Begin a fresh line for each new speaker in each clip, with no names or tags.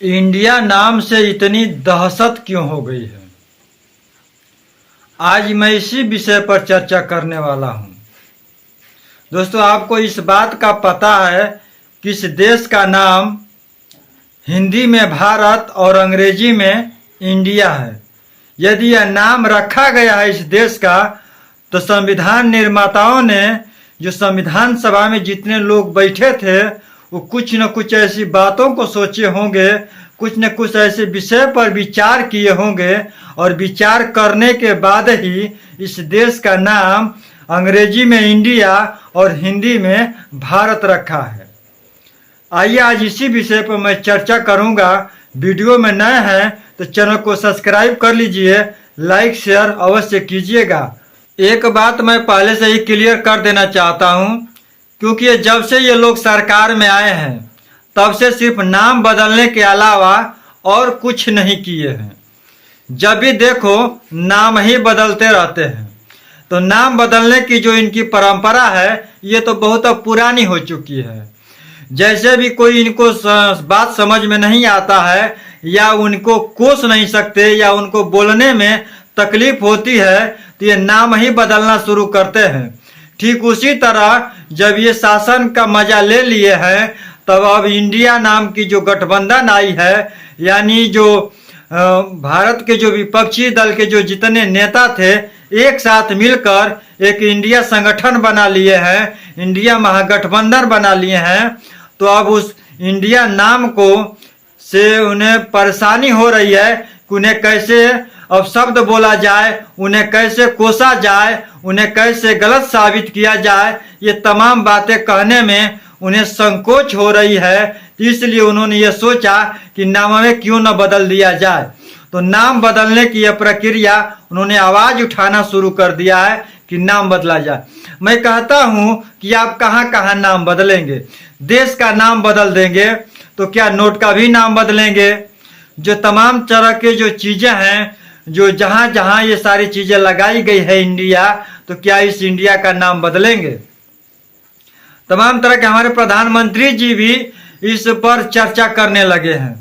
India नाम से इतनी दहशत क्यों हो गई है? आज मैं इसी विषय पर चर्चा करने वाला हूं। दोस्तों, आपको इस बात का पता है कि इस देश का नाम हिंदी में भारत और अंग्रेजी में इंडिया है। यदि यह नाम रखा गया है इस देश का, तो संविधान निर्माताओं ने जो संविधान सभा में जितने लोग बैठे थे वो कुछ न कुछ ऐसी बातों को सोचे होंगे, कुछ न कुछ ऐसे विषय पर विचार किए होंगे और विचार करने के बाद ही इस देश का नाम अंग्रेजी में इंडिया और हिंदी में भारत रखा है। आइए आज इसी विषय पर मैं चर्चा करूंगा। वीडियो में नए हैं तो चैनल को सब्सक्राइब कर लीजिए, लाइक शेयर अवश्य कीजिएगा। एक बात मैं पहले से ही क्लियर कर देना चाहता हूं, क्योंकि जब से ये लोग सरकार में आए हैं तब से सिर्फ नाम बदलने के अलावा और कुछ नहीं किए हैं। जब भी देखो नाम ही बदलते रहते हैं। तो नाम बदलने की जो इनकी परंपरा है ये तो बहुत अब पुरानी हो चुकी है। जैसे भी कोई इनको बात समझ में नहीं आता है या उनको कोस नहीं सकते या उनको बोलने में तकलीफ होती है तो ये नाम ही बदलना शुरू करते हैं। ठीक उसी तरह जब ये शासन का मजा ले लिए हैं तब अब इंडिया नाम की जो गठबंधन आई है, यानी जो भारत के जो विपक्षी दल के जो जितने नेता थे एक साथ मिलकर एक इंडिया संगठन बना लिए हैं, इंडिया महागठबंधन बना लिए हैं। तो अब उस इंडिया नाम को से उन्हें परेशानी हो रही है कि उन्हें कैसे अब शब्द बोला जाए, उन्हें कैसे कोसा जाए, उन्हें कैसे गलत साबित किया जाए। ये तमाम बातें कहने में उन्हें संकोच हो रही है, इसलिए उन्होंने ये सोचा कि नाम में क्यों न बदल दिया जाए। तो नाम बदलने की यह प्रक्रिया उन्होंने आवाज उठाना शुरू कर दिया है कि नाम बदला जाए। मैं कहता हूं कि आप कहां कहां नाम बदलेंगे? देश का नाम बदल देंगे तो क्या नोट का भी नाम बदलेंगे? जो तमाम तरह के जो चीजें हैं, जो जहां जहां ये सारी चीजें लगाई गई है इंडिया, तो क्या इस इंडिया का नाम बदलेंगे? तमाम तरह के हमारे प्रधानमंत्री जी भी इस पर चर्चा करने लगे हैं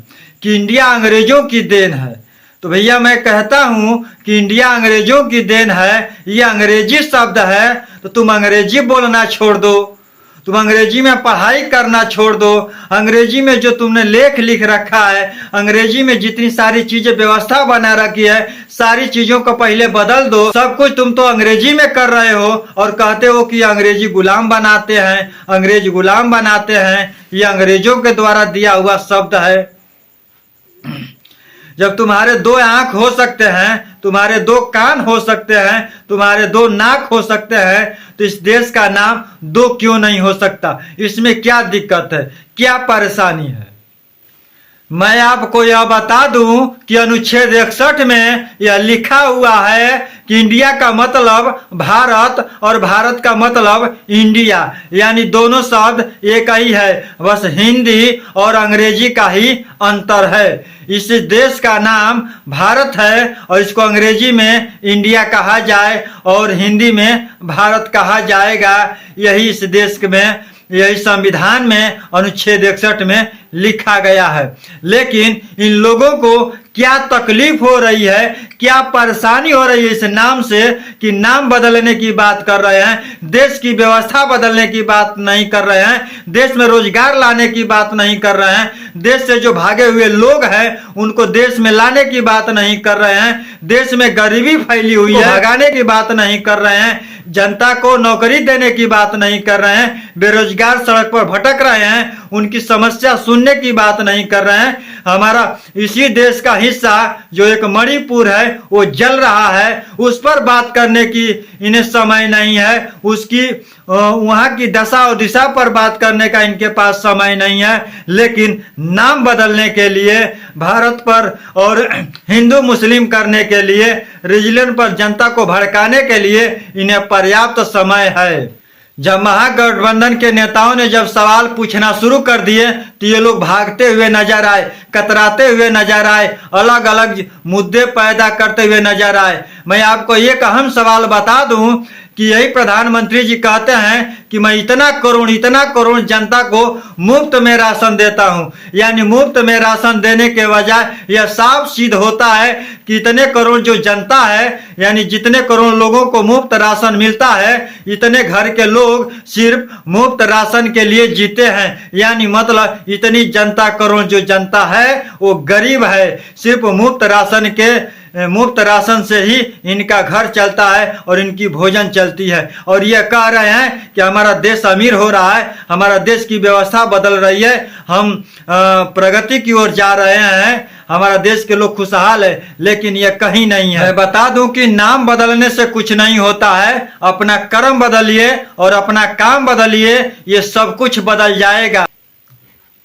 कि इंडिया अंग्रेजों की देन है। तो भैया मैं कहता हूं कि इंडिया अंग्रेजों की देन है, ये अंग्रेजी शब्द है, तो तुम अंग्रेजी बोलना छोड़ दो, तुम अंग्रेजी में पढ़ाई करना छोड़ दो। अंग्रेजी में जो तुमने लेख लिख रखा है, अंग्रेजी में जितनी सारी चीजें व्यवस्था बना रखी है, सारी चीजों को पहले बदल दो। सब कुछ तुम तो अंग्रेजी में कर रहे हो और कहते हो कि अंग्रेजी गुलाम बनाते हैं, अंग्रेज गुलाम बनाते हैं। ये अंग्रेजों के द्वारा दिया हुआ शब्द है। जब तुम्हारे दो आंख हो सकते हैं, तुम्हारे दो कान हो सकते हैं, तुम्हारे दो नाक हो सकते हैं, तो इस देश का नाम दो क्यों नहीं हो सकता? इसमें क्या दिक्कत है, क्या परेशानी है? मैं आपको यह बता दूं कि अनुच्छेद 61 में यह लिखा हुआ है कि इंडिया का मतलब भारत और भारत का मतलब इंडिया, यानी दोनों शब्द एक ही है, बस हिंदी और अंग्रेजी का ही अंतर है। इस देश का नाम भारत है और इसको अंग्रेजी में इंडिया कहा जाए और हिंदी में भारत कहा जाएगा। यही इस देश में, यही संविधान में अनुच्छेद 61 में लिखा गया है। लेकिन इन लोगों को क्या तकलीफ हो रही है, क्या परेशानी हो रही है इस नाम से कि नाम बदलने की बात कर रहे हैं, देश की व्यवस्था बदलने की बात नहीं कर रहे हैं, देश में रोजगार लाने की बात नहीं कर रहे हैं, देश से जो भागे हुए लोग हैं उनको देश में लाने की बात नहीं कर रहे हैं, देश में गरीबी फैली हुई है भगाने की बात नहीं कर रहे हैं, जनता को नौकरी देने की बात नहीं कर रहे हैं, बेरोजगार सड़क पर भटक रहे हैं, उनकी समस्या सुनने की बात नहीं कर रहे हैं। हमारा इसी देश का हिस्सा जो एक मणिपुर है वो जल रहा है, उस पर बात करने की इन्हें समय नहीं है, उसकी वहां की दशा और दिशा पर बात करने का इनके पास समय नहीं है। लेकिन नाम बदलने के लिए, भारत पर और हिंदू मुस्लिम करने के लिए, रिलीजन पर जनता को भड़काने के लिए इन्हें पर्याप्त समय है। जब महागठबंधन के नेताओं ने जब सवाल पूछना शुरू कर दिए तो ये लोग भागते हुए नजर आए, कतराते हुए नजर आए, अलग अलग मुद्दे पैदा करते हुए नजर आए। मैं आपको एक अहम सवाल बता दूं कि कि यही प्रधानमंत्री जी कहते हैं कि मैं इतना करोड़ जनता को मुफ्त में राशन देता हूं। यानी मुफ्त में राशन देने के बजाय यह साफ सिद्ध होता है कि इतने करोड़ जो जनता है, यानी जितने करोड़ लोगों को मुफ्त राशन मिलता है, इतने घर के लोग सिर्फ मुफ्त राशन के लिए जीते हैं। यानी मतलब इतनी जनता, करोड़ जो जनता है वो गरीब है। सिर्फ मुफ्त राशन से ही इनका घर चलता है और इनकी भोजन चलती है। और ये कह रहे हैं कि हमारा देश अमीर हो रहा है, हमारा देश की व्यवस्था बदल रही है, हम प्रगति की ओर जा रहे हैं, हमारा देश के लोग खुशहाल है। लेकिन ये कहीं नहीं है। मैं बता दूं कि नाम बदलने से कुछ नहीं होता है। अपना कर्म बदलिए और अपना काम बदलिए, ये सब कुछ बदल जाएगा।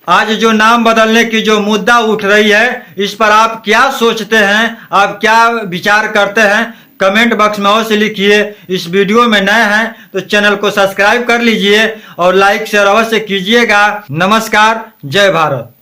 आज जो नाम बदलने की जो मुद्दा उठ रही है, इस पर आप क्या सोचते हैं, आप क्या विचार करते हैं, कमेंट बॉक्स में अवश्य लिखिए। इस वीडियो में नए हैं तो चैनल को सब्सक्राइब कर लीजिए और लाइक शेयर अवश्य कीजिएगा। नमस्कार, जय भारत।